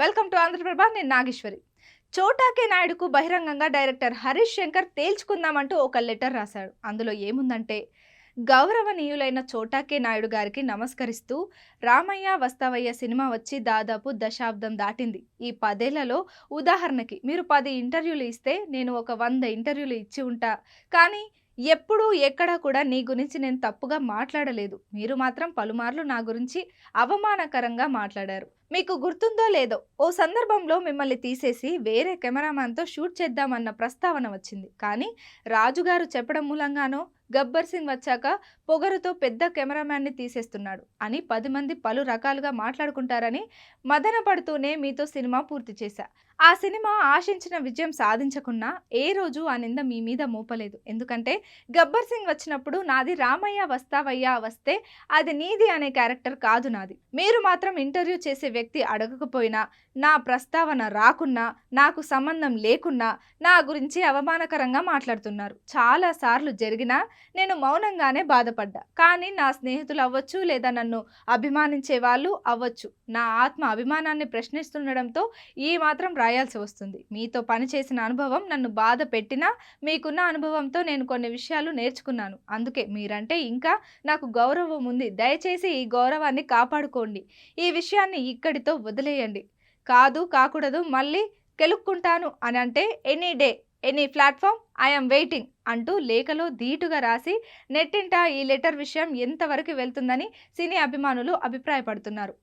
Welcome to Andhraprabha. నేను నాగేశ్వరి. చోటాకే నాయుడుకు బహిరంగంగా డైరెక్టర్ హరీష్ శంకర్ తేల్చుకుందామంటూ ఒక లెటర్ రాశాడు. అందులో ఏముందంటే, గౌరవనీయులైన చోటాకే నాయుడు గారికి నమస్కరిస్తూ, రామయ్య వస్తావయ్య సినిమా వచ్చి దాదాపు దశాబ్దం దాటింది. ఈ 10 ఏళ్లలో ఉదాహరణకి మీరు 10 ఇంటర్వ్యూలు ఇస్తే నేను ఒక 100 ఇంటర్వ్యూలు ఇచ్చి ఉంటా. కానీ ఎప్పుడూ ఎక్కడా కూడా నీ గురించి నేను తప్పుగా మాట్లాడలేదు. మీరు మాత్రం పలుమార్లు నా గురించి అవమానకరంగా మాట్లాడారు. మీకు గుర్తుందో లేదో, ఓ సందర్భంలో మిమ్మల్ని తీసేసి వేరే కెమెరామాన్‌తో షూట్ చేద్దామన్న ప్రస్తావన వచ్చింది. కానీ రాజుగారు చెప్పడం మూలంగానో, గబ్బర్ సింగ్ వచ్చాక పొగరుతో పెద్ద కెమెరామాన్‌ని తీసేస్తున్నాడు అని 10 మంది పలు రకాలుగా మాట్లాడుకుంటారని మదనపడుతూనే మీతో సినిమా పూర్తి చేశా. ఆ సినిమా ఆశించిన విజయం సాధించకున్నా ఏ రోజు ఆ నింద మీ మీద మోపలేదు. ఎందుకంటే గబ్బర్ సింగ్ వచ్చినప్పుడు నాది రామయ్య వస్తావయ్యా వస్తే అది నీది అనే క్యారెక్టర్ కాదు నాది. మీరు మాత్రం ఇంటర్వ్యూ చేసే వ్యక్తి అడగకపోయినా, నా ప్రస్తావన రాకున్నా, నాకు సంబంధం లేకున్నా నా గురించి అవమానకరంగా మాట్లాడుతున్నారు. చాలా సార్లు జరిగినా నేను మౌనంగానే బాధపడ్డా. కానీ నా స్నేహితులు అవ్వచ్చు, లేదా నన్ను అభిమానించే వాళ్ళు అవ్వచ్చు, నా ఆత్మ అభిమానాన్ని ప్రశ్నిస్తుండడంతో ఈ మాత్రం రాయాల్సి వస్తుంది. మీతో పనిచేసిన అనుభవం నన్ను బాధ పెట్టినా, మీకున్న అనుభవంతో నేను కొన్ని విషయాలు నేర్చుకున్నాను. అందుకే మీరంటే ఇంకా నాకు గౌరవం ఉంది. దయచేసి ఈ గౌరవాన్ని కాపాడుకోండి. ఈ విషయాన్ని ఇక్కడితో వదిలేయండి. కాదు కాకూడదు మళ్ళీ కెలుక్కుంటాను అని అంటే any day, any platform, I'm waiting అంటూ లేఖలో ధీటుగా రాసి నెట్టింట ఈ లెటర్ విషయం ఎంతవరకు వెళ్తుందని సినీ అభిమానులు అభిప్రాయపడుతున్నారు.